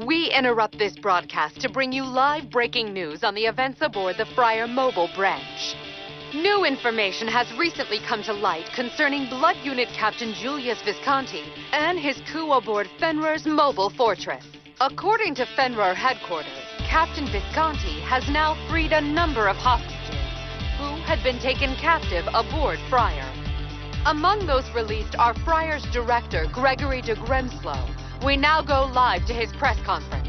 We interrupt this broadcast to bring you live breaking news on the events aboard the Friar Mobile branch. New information has recently come to light concerning Blood Unit Captain Julius Visconti and his coup aboard Fenrir's mobile fortress. According to Fenrir headquarters, Captain Visconti has now freed a number of hostages who had been taken captive aboard Friar. Among those released are Friar's director, Gregory de Grimslow. We now go live to his press conference.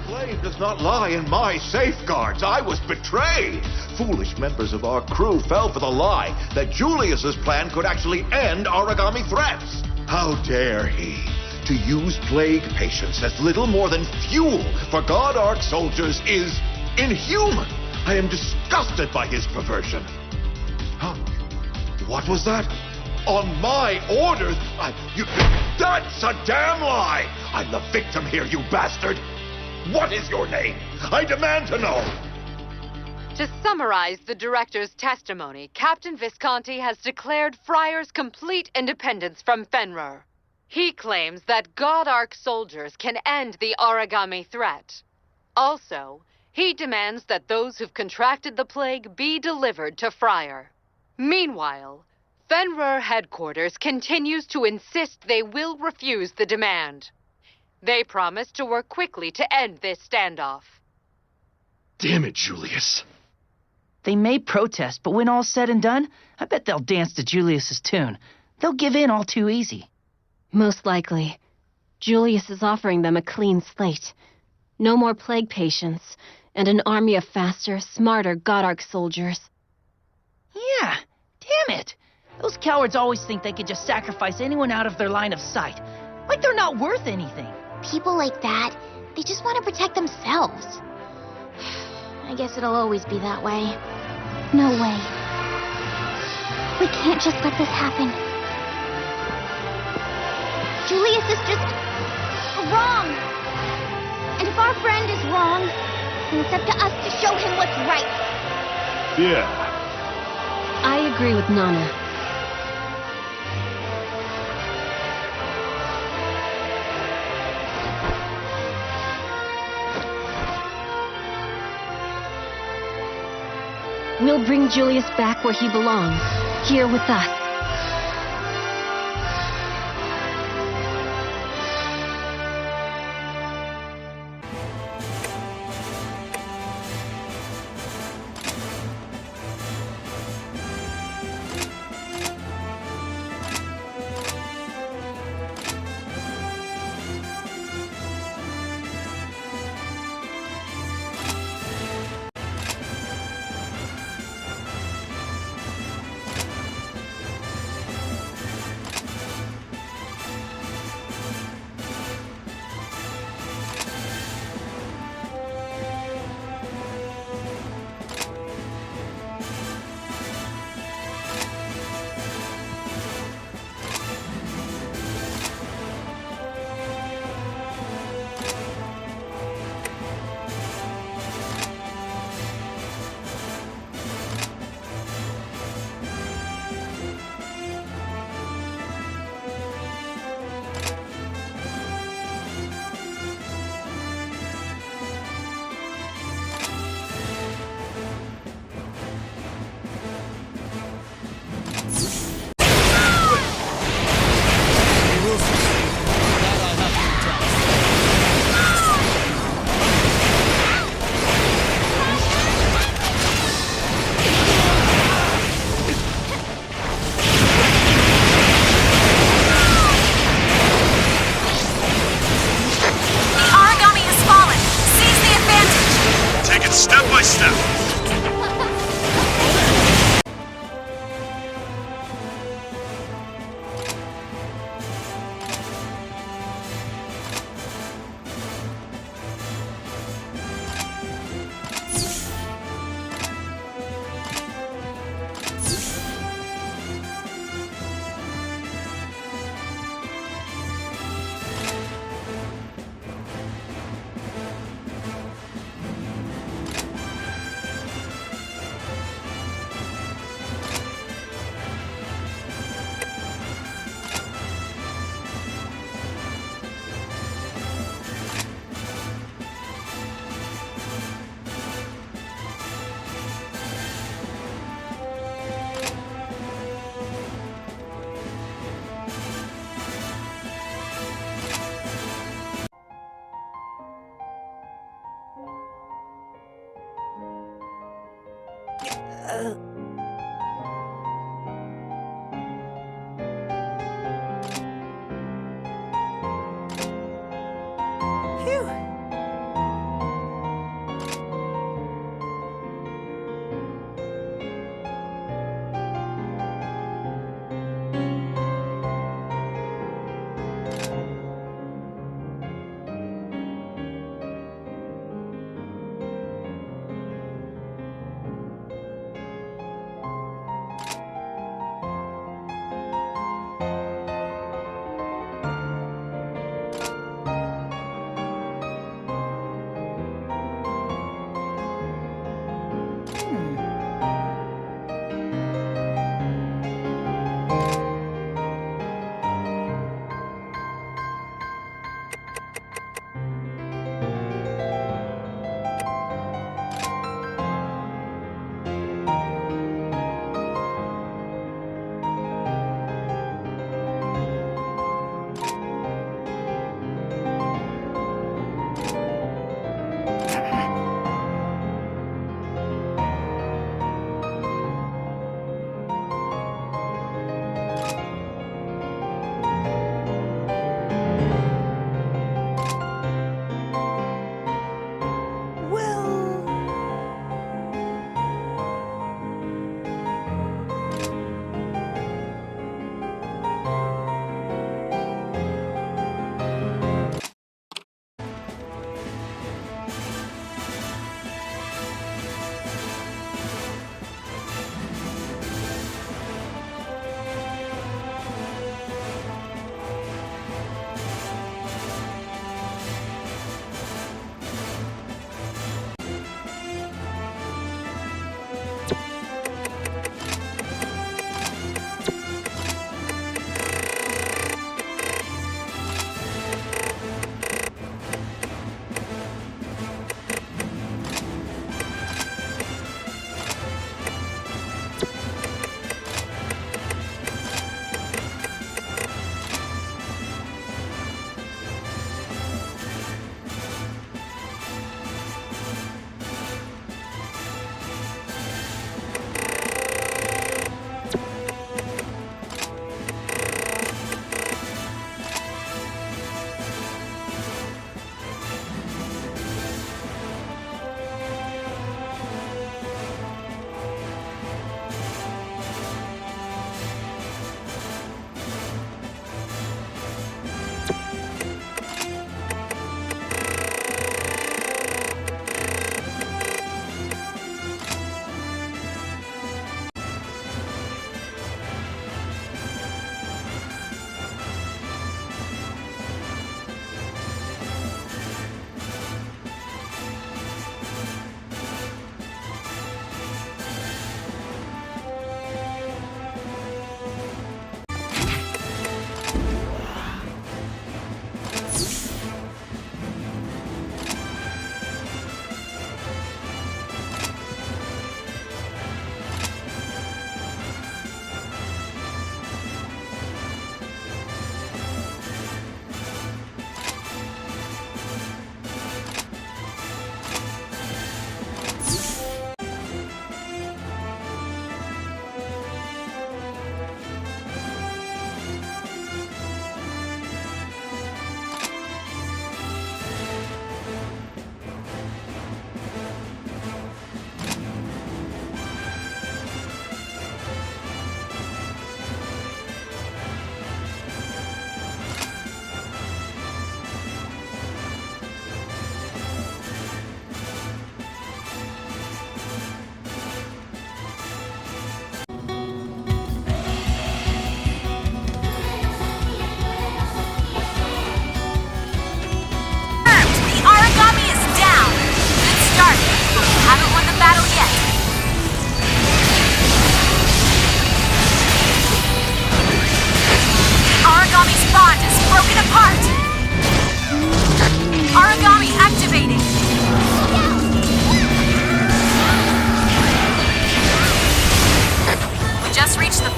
Blame does not lie in my safeguards. I was betrayed. Foolish members of our crew fell for the lie that Julius's plan could actually end origami threats. How dare he to use plague patients as little more than fuel for God Ark soldiers is inhuman. I am disgusted by his perversion. Huh? What was that? On my orders? That's a damn lie! I'm the victim here, you bastard! What is your name? I demand to know! To summarize the director's testimony, Captain Visconti has declared Friar's complete independence from Fenrir. He claims that God Ark soldiers can end the origami threat. Also, he demands that those who've contracted the plague be delivered to Friar. Meanwhile, Fenrir headquarters continues to insist they will refuse the demand. They promise to work quickly to end this standoff. Damn it, Julius. They may protest, but when all's said and done, I bet they'll dance to Julius's tune. They'll give in all too easy. Most likely. Julius is offering them a clean slate. No more plague patients, and an army of faster, smarter God Ark soldiers. Yeah, damn it. Those cowards always think they could just sacrifice anyone out of their line of sight. Like they're not worth anything. People like that, they just want to protect themselves. I guess it'll always be that way. No way. We can't just let this happen. Julius is just wrong. And if our friend is wrong, then it's up to us to show him what's right. Yeah. I agree with Nana. We'll bring Julius back where he belongs, here with us. Step by step.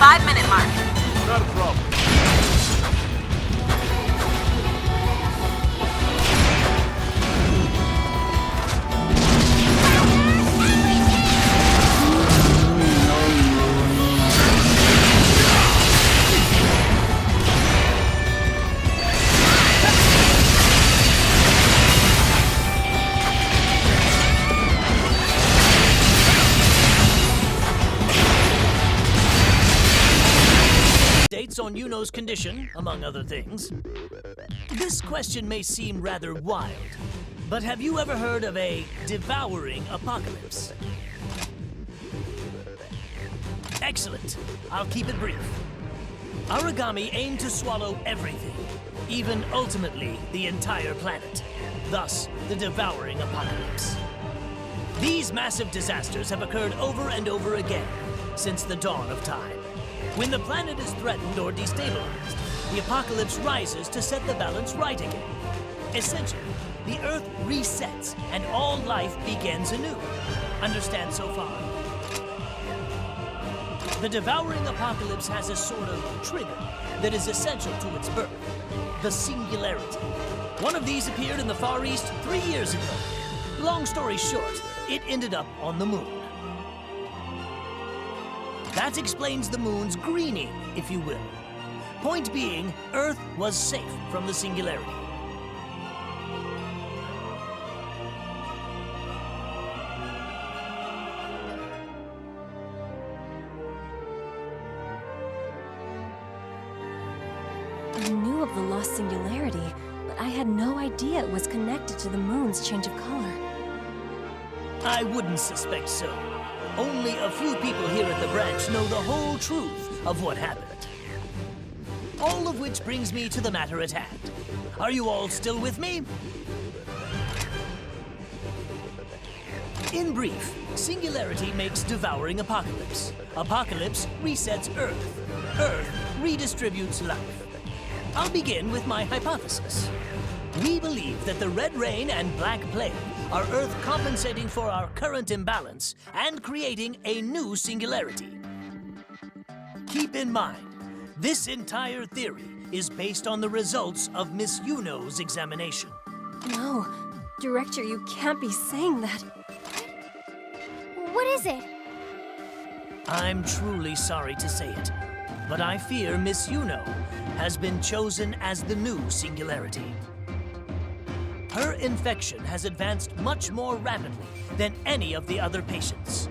5-minute mark. Not a problem. Yuno's condition, among other things. This question may seem rather wild, but have you ever heard of a devouring apocalypse? Excellent. I'll keep it brief. Origami aim to swallow everything, even ultimately the entire planet. Thus, the devouring apocalypse. These massive disasters have occurred over and over again since the dawn of time. When the planet is threatened or destabilized, the apocalypse rises to set the balance right again. Essentially, the Earth resets and all life begins anew. Understand so far? The devouring apocalypse has a sort of trigger that is essential to its birth, the singularity. One of these appeared in the Far East 3 years ago. Long story short, it ended up on the moon. That explains the moon's greening, if you will. Point being, Earth was safe from the singularity. I knew of the lost singularity, but I had no idea it was connected to the moon's change of color. I wouldn't suspect so. Only a few people here at the branch know the whole truth of what happened. All of which brings me to the matter at hand. Are you all still with me? In brief, singularity makes devouring apocalypse. Apocalypse resets Earth. Earth redistributes life. I'll begin with my hypothesis. We believe that the Red Rain and Black Plague are Earth compensating for our current imbalance and creating a new singularity. Keep in mind, this entire theory is based on the results of Miss Yuno's examination. No, Director, you can't be saying that. What is it? I'm truly sorry to say it, but I fear Miss Yuno has been chosen as the new singularity. Her infection has advanced much more rapidly than any of the other patients.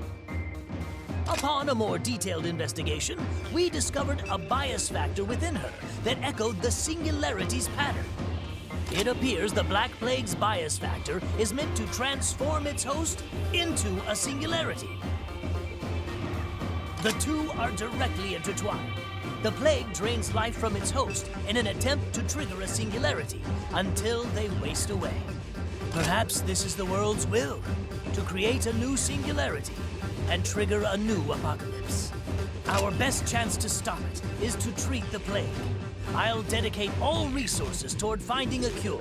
Upon a more detailed investigation, we discovered a bias factor within her that echoed the singularity's pattern. It appears the Black Plague's bias factor is meant to transform its host into a singularity. The two are directly intertwined. The plague drains life from its host in an attempt to trigger a singularity until they waste away. Perhaps this is the world's will, to create a new singularity and trigger a new apocalypse. Our best chance to stop it is to treat the plague. I'll dedicate all resources toward finding a cure.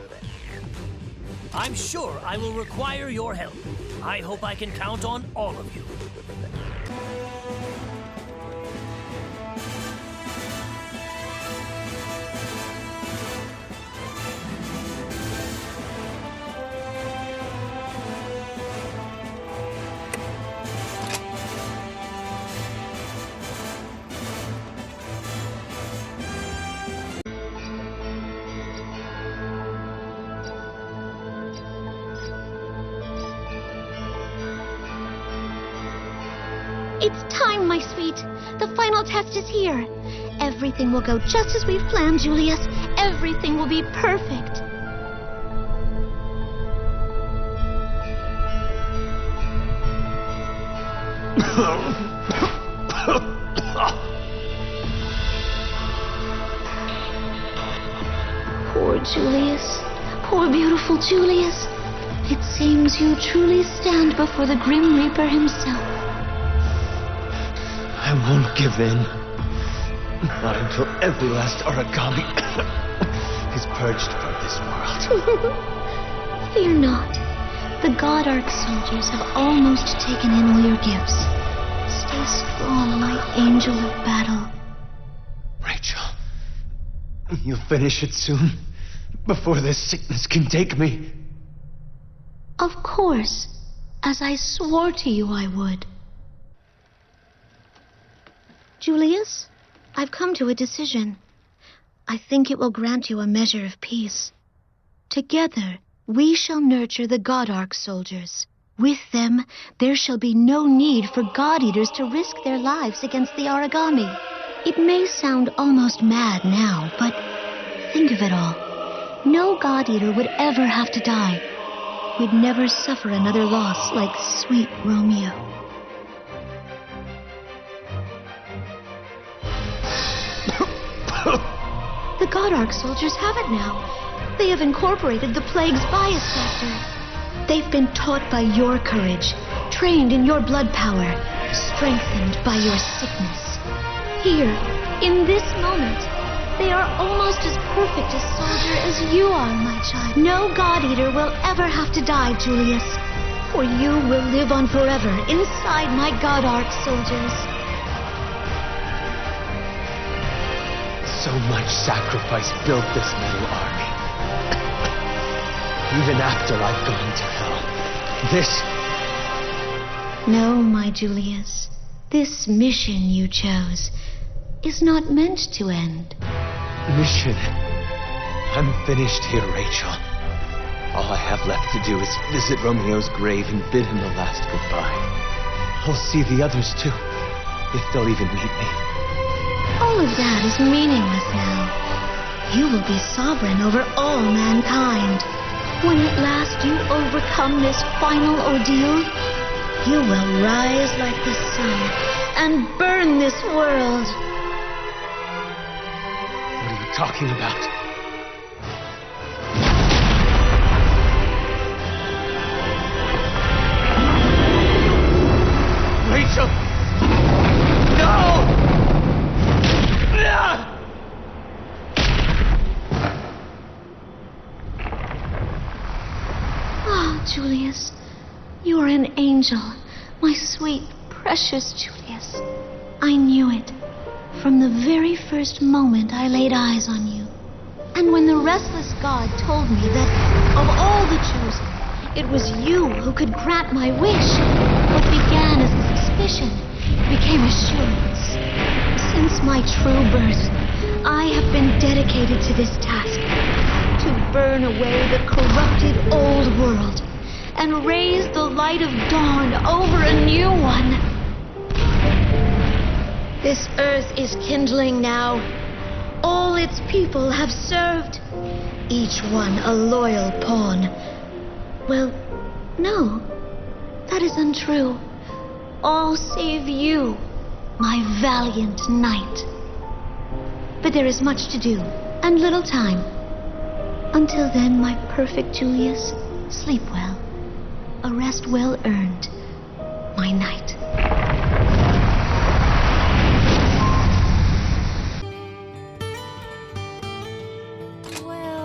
I'm sure I will require your help. I hope I can count on all of you. It's time, my sweet. The final test is here. Everything will go just as we've planned, Julius. Everything will be perfect. Poor Julius. Poor beautiful Julius. It seems you truly stand before the Grim Reaper himself. I won't give in. Not until every last origami is purged from this world. Fear not. The God Arc soldiers have almost taken in all your gifts. Stay strong, my angel of battle. Rachel, you'll finish it soon, before this sickness can take me. Of course, as I swore to you I would. Julius, I've come to a decision. I think it will grant you a measure of peace. Together, we shall nurture the God Arc soldiers. With them, there shall be no need for God Eaters to risk their lives against the origami. It may sound almost mad now, but think of it all. No God Eater would ever have to die. We'd never suffer another loss like sweet Romeo. The Godark soldiers have it now. They have incorporated the plague's bias factor. They've been taught by your courage, trained in your blood power, strengthened by your sickness. Here, in this moment, they are almost as perfect a soldier as you are, my child. No God Eater will ever have to die, Julius, for you will live on forever inside my Godark soldiers. So much sacrifice built this metal army. Even after I've gone to hell, this... No, my Julius. This mission you chose is not meant to end. Mission. I'm finished here, Rachel. All I have left to do is visit Romeo's grave and bid him the last goodbye. I'll see the others too, if they'll even meet me. All of that is meaningless now. You will be sovereign over all mankind. When at last you overcome this final ordeal, you will rise like the sun and burn this world. What are you talking about? Rachel! No! Ah, Julius, you are an angel, my sweet, precious Julius. I knew it from the very first moment I laid eyes on you. And when the restless god told me that of all the chosen, it was you who could grant my wish, what began as a suspicion became assurance. Since my true birth, I have been dedicated to this task, to burn away the corrupted old world and raise the light of dawn over a new one. This earth is kindling now. All its people have served, each one a loyal pawn. Well, no, that is untrue. All save you, my valiant knight. But there is much to do, and little time. Until then, my perfect Julius, sleep well. A rest well earned, my knight. Well...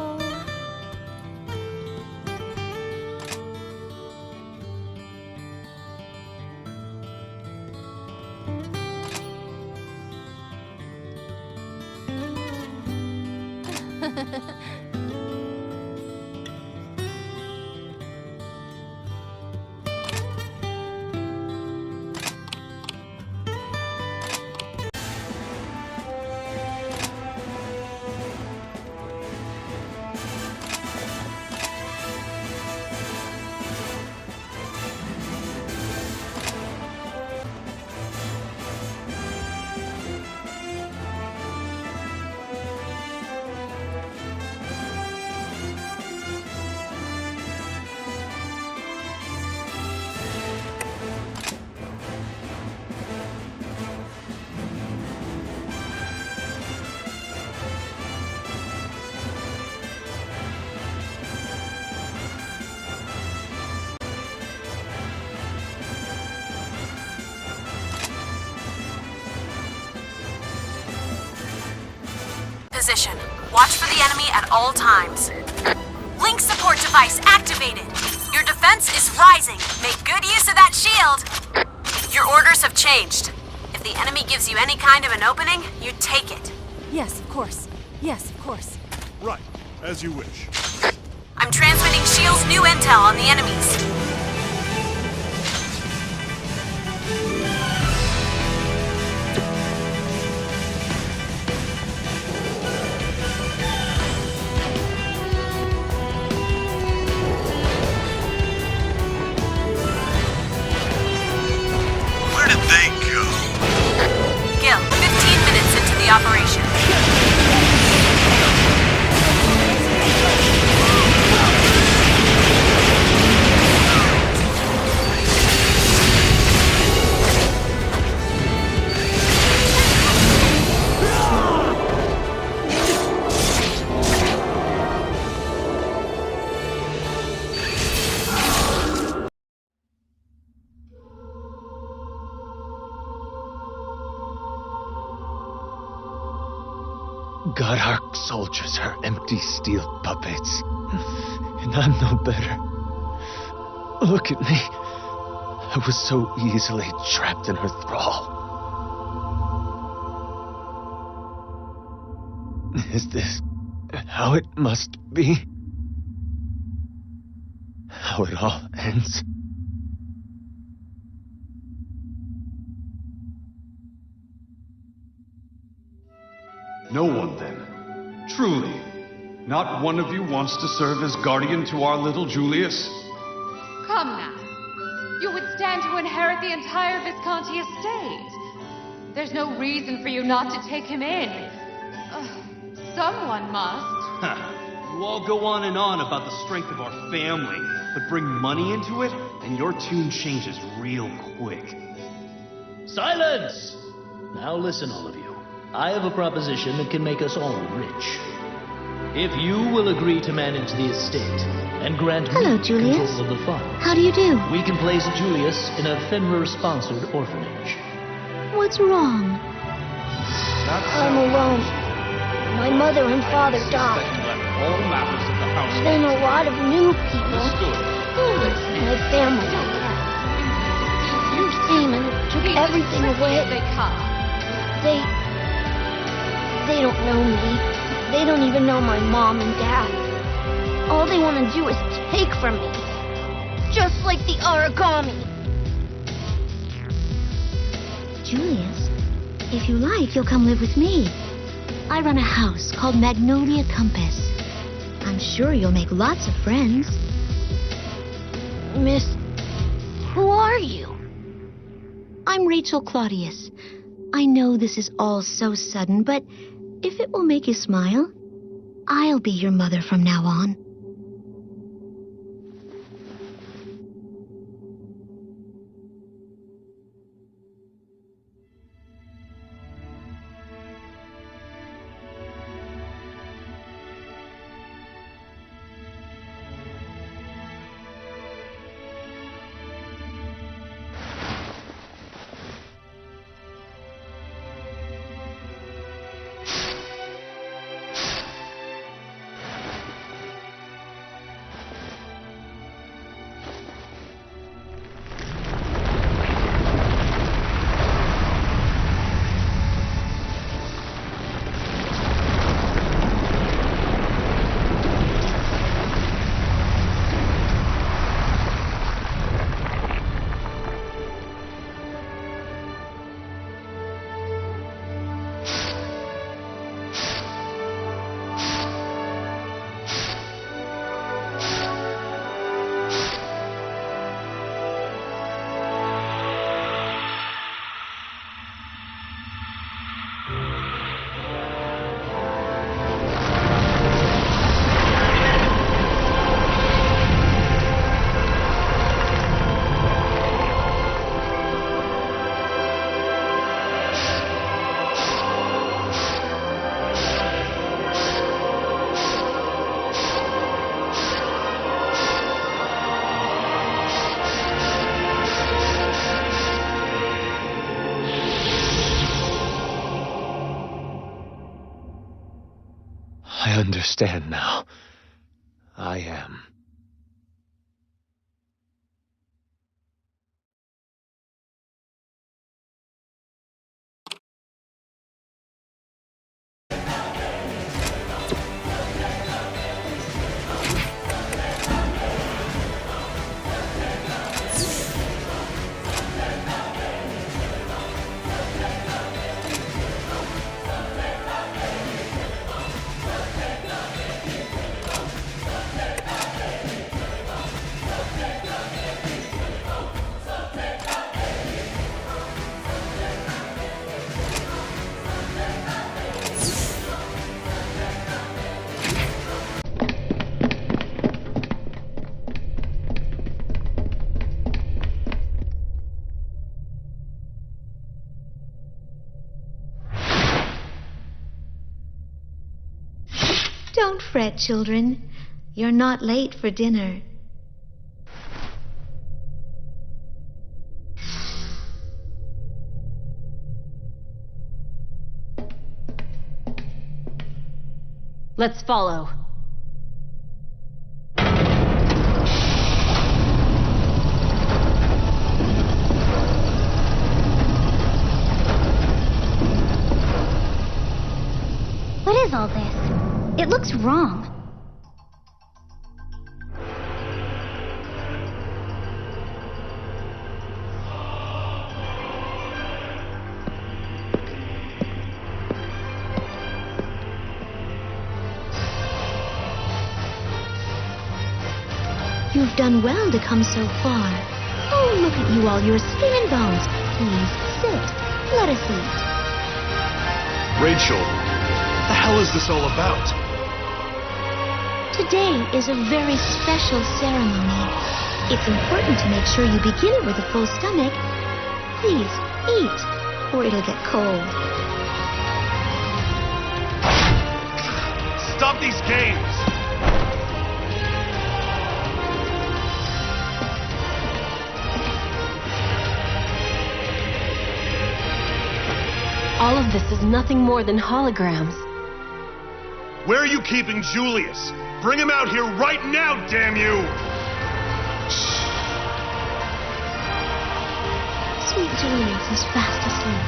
Position. Watch for the enemy at all times. Link support device activated. Your defense is rising. Make good use of that shield. Your orders have changed. If the enemy gives you any kind of an opening, you take it. Yes, of course. Yes, of course. Right, as you wish. I'm transmitting Shield's new intel on the enemies. Where did they go? Gil, 15 minutes into Godark soldiers are empty steel puppets. And I'm no better. Look at me. I was so easily trapped in her thrall. Is this how it must be? How it all ends? No one, then. Truly. Not one of you wants to serve as guardian to our little Julius? Come now. You would stand to inherit the entire Visconti estate. There's no reason for you not to take him in. Someone must. You all go on and on about the strength of our family, but bring money into it, and your tune changes real quick. Silence! Now listen, all of you. I have a proposition that can make us all rich. If you will agree to manage the estate and grant Hello, me Julius. control of the funds, How do you do? we can place Julius in a Fenrir-sponsored orphanage. What's wrong? I'm alone. My mother and father died. All matters of the household. Then a lot of new people. Understood. My family came and took everything away. They come. They don't know me. They don't even know my mom and dad. All they want to do is take from me. Just like the origami. Julius, if you like, you'll come live with me. I run a house called Magnolia Compass. I'm sure you'll make lots of friends. Miss, who are you? I'm Rachel Claudius. I know this is all so sudden, but if it will make you smile, I'll be your mother from now on. I understand now. I am. Don't fret, children. You're not late for dinner. Let's follow. What is all this? It looks wrong. You've done well to come so far. Oh, look at you all, your skin and bones. Please, sit. Let us eat. Rachel, what the hell is this all about? Today is a very special ceremony. It's important to make sure you begin it with a full stomach. Please, eat, or it'll get cold. Stop these games! All of this is nothing more than holograms. Where are you keeping Julius? Bring him out here right now, damn you! Sweet Julius is fast asleep.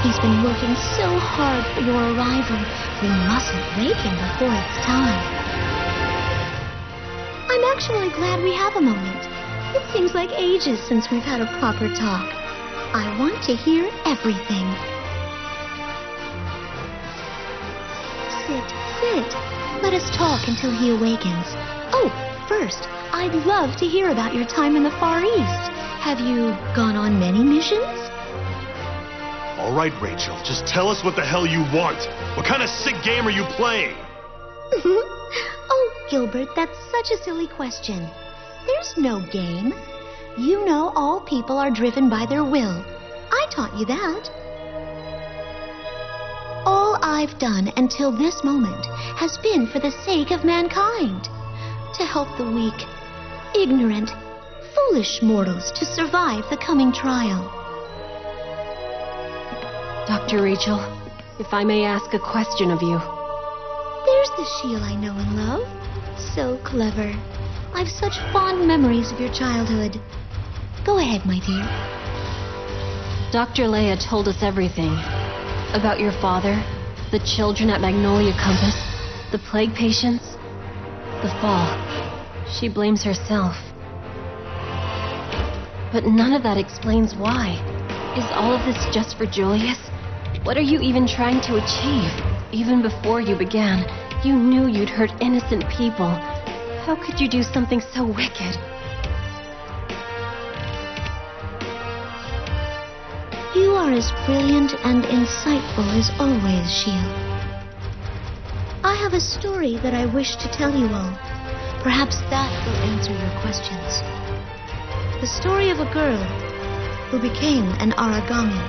He's been working so hard for your arrival. We mustn't wake him before it's time. I'm actually glad we have a moment. It seems like ages since we've had a proper talk. I want to hear everything. Sit. Let us talk until he awakens. Oh, first, I'd love to hear about your time in the Far East. Have you gone on many missions? All right, Rachel, just tell us what the hell you want. What kind of sick game are you playing? Oh, Gilbert, that's such a silly question. There's no game. You know all people are driven by their will. I taught you that. All I've done until this moment has been for the sake of mankind. To help the weak, ignorant, foolish mortals to survive the coming trial. Dr. Rachel, if I may ask a question of you. There's the Sheil I know and love. So clever. I've such fond memories of your childhood. Go ahead, my dear. Dr. Leia told us everything. About your father, the children at Magnolia Compass, the plague patients, the fall. She blames herself. But none of that explains why. Is all of this just for Julius? What are you even trying to achieve? Even before you began, you knew you'd hurt innocent people. How could you do something so wicked? You are as brilliant and insightful as always, Sheil. I have a story that I wish to tell you all. Perhaps that will answer your questions. The story of a girl who became an origami.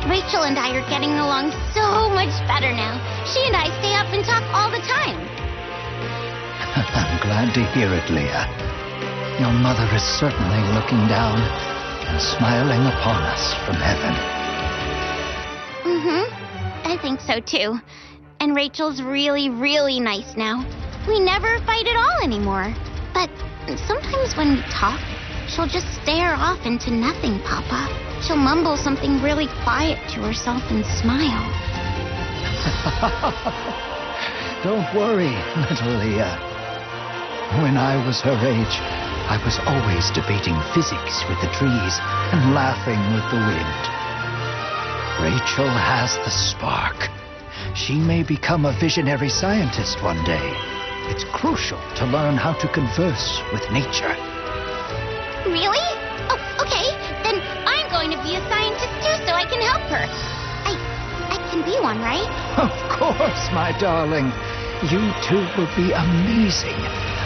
Rachel and I are getting along so much better now. She and I stay up and talk all the time. I'm glad to hear it, Leah. Your mother is certainly looking down and smiling upon us from heaven. I think so too. And Rachel's really, really nice now. We never fight at all anymore. But sometimes when we talk, she'll just stare off into nothing, Papa. She'll mumble something really quiet to herself and smile. Don't worry, little Leah. When I was her age, I was always debating physics with the trees and laughing with the wind. Rachel has the spark. She may become a visionary scientist one day. It's crucial to learn how to converse with nature. Really? Oh, okay. Then I'm going to be a scientist too so I can help her. I can be one, right? Of course, my darling. You two will be amazing.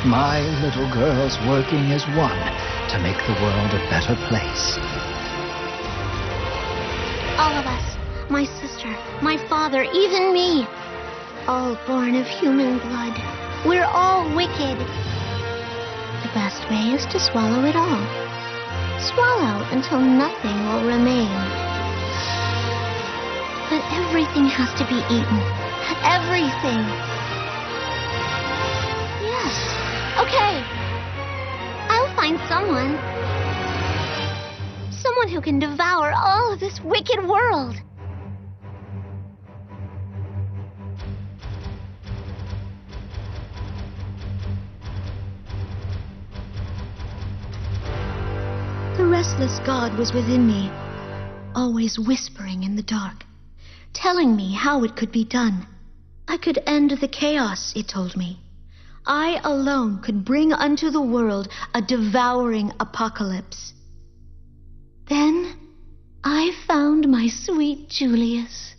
My little girls working as one to make the world a better place. All of us, my sister, my father, even me, all born of human blood. We're all wicked. The best way is to swallow it all. Swallow until nothing will remain. But everything has to be eaten. Everything. Yes. Okay. I'll find someone. Someone who can devour all of this wicked world. The restless god was within me, always whispering in the dark, telling me how it could be done. I could end the chaos, it told me. I alone could bring unto the world a devouring apocalypse. Then I found my sweet Julius.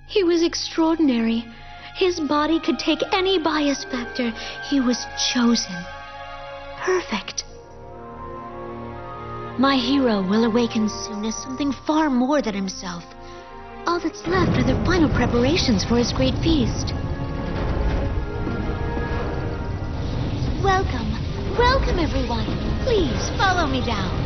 He was extraordinary. His body could take any bias factor. He was chosen. Perfect. My hero will awaken soon as something far more than himself. All that's left are the final preparations for his great feast. Welcome. Welcome, everyone. Please follow me down.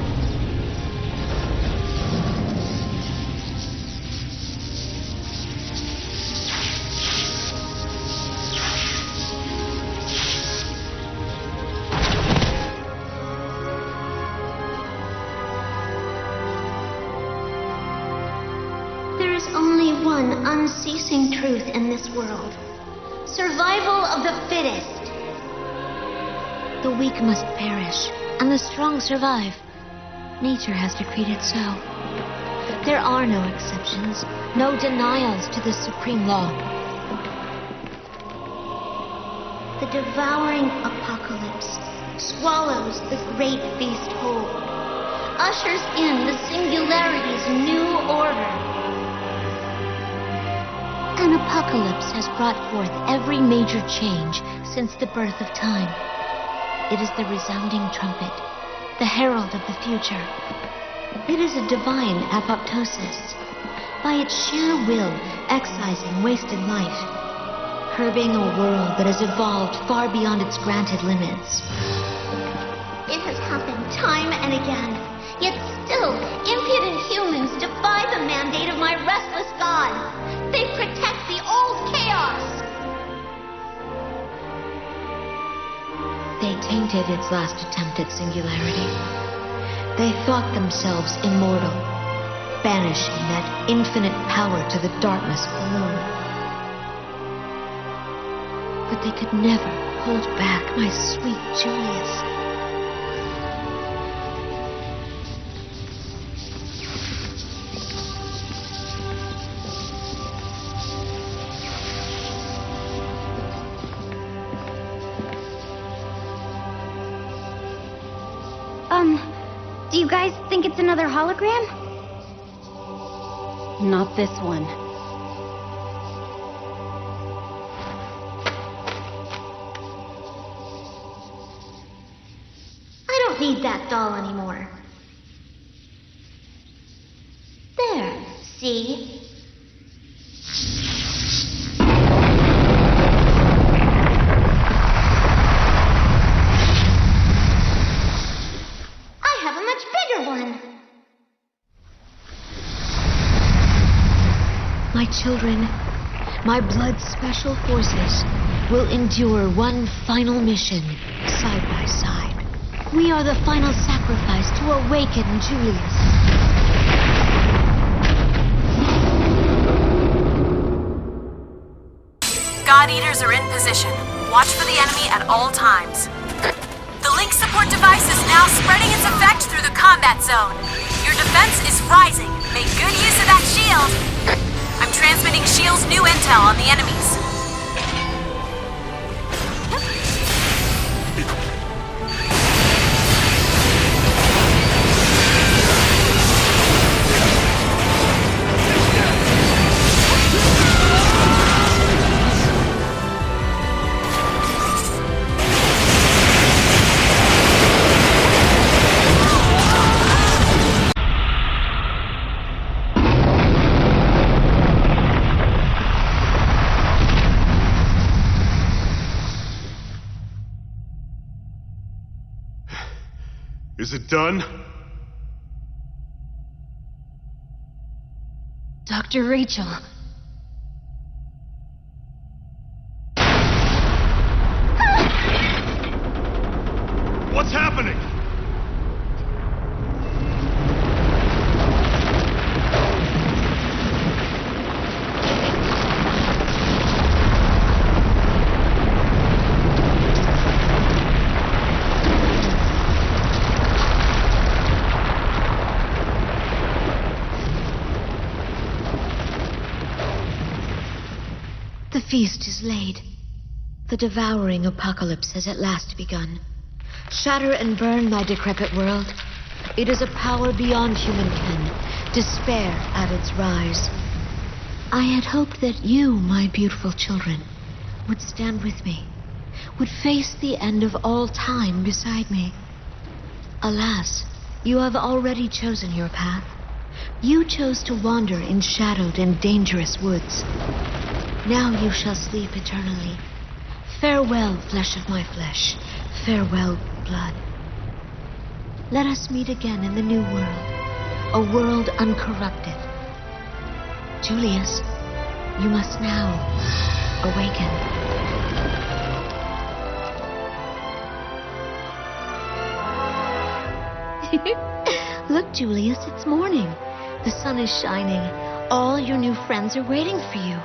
There is only one unceasing truth in this world. Survival of the fittest. The weak must perish, and the strong survive. Nature has decreed it so. There are no exceptions, no denials to this supreme law. The devouring apocalypse swallows the great feast whole, ushers in the singularity's new order. An apocalypse has brought forth every major change since the birth of time. It is the resounding trumpet, the herald of the future. It is a divine apoptosis, by its sheer will excising wasted life, curbing a world that has evolved far beyond its granted limits. It has happened time and again, yet still impudent humans defy the mandate of my restless god. They protect the old chaos. They tainted its last attempt at singularity. They thought themselves immortal, banishing that infinite power to the darkness below. But they could never hold back my sweet Julius. Do you guys think it's another hologram? Not this one. I don't need that doll anymore. There, see? My children, my blood's special forces, will endure one final mission, side by side. We are the final sacrifice to awaken Julius. God Eaters are in position. Watch for the enemy at all times. The Link support device is now spreading its effect through the combat zone. Your defense is rising. Make good use of that shield. I'm transmitting shield's new intel on the enemies. Is it done? Dr. Rachel. What's happening? The feast is laid. The devouring apocalypse has at last begun. Shatter and burn, my decrepit world. It is a power beyond human ken, despair at its rise. I had hoped that you, my beautiful children, would stand with me, would face the end of all time beside me. Alas, you have already chosen your path. You chose to wander in shadowed and dangerous woods. Now you shall sleep eternally. Farewell, flesh of my flesh. Farewell, blood. Let us meet again in the new world, a world uncorrupted. Julius, you must now awaken. Look, Julius, it's morning. The sun is shining. All your new friends are waiting for you.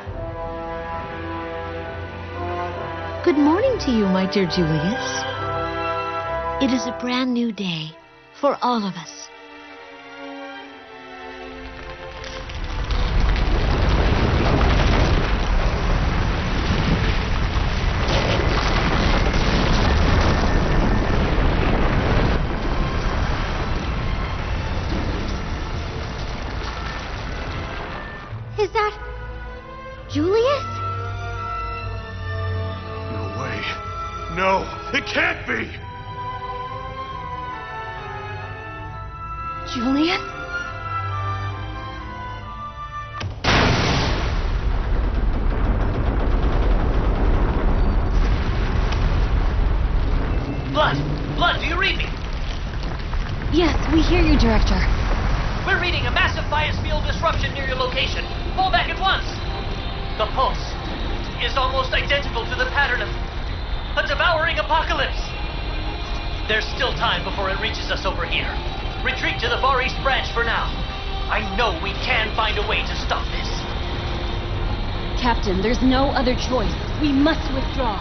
Good morning to you, my dear Julius. It is a brand new day for all of us. Is that Julius? No, it can't be! Julius? Blood! Blood, do you read me? Yes, we hear you, Director. We're reading a massive bias field disruption near your location. Fall back at once! The pulse is almost identical to the pattern of a devouring apocalypse. There's still time before it reaches us over here. Retreat to the Far East branch for now. I know we can find a way to stop this. Captain, there's no other choice. We must withdraw.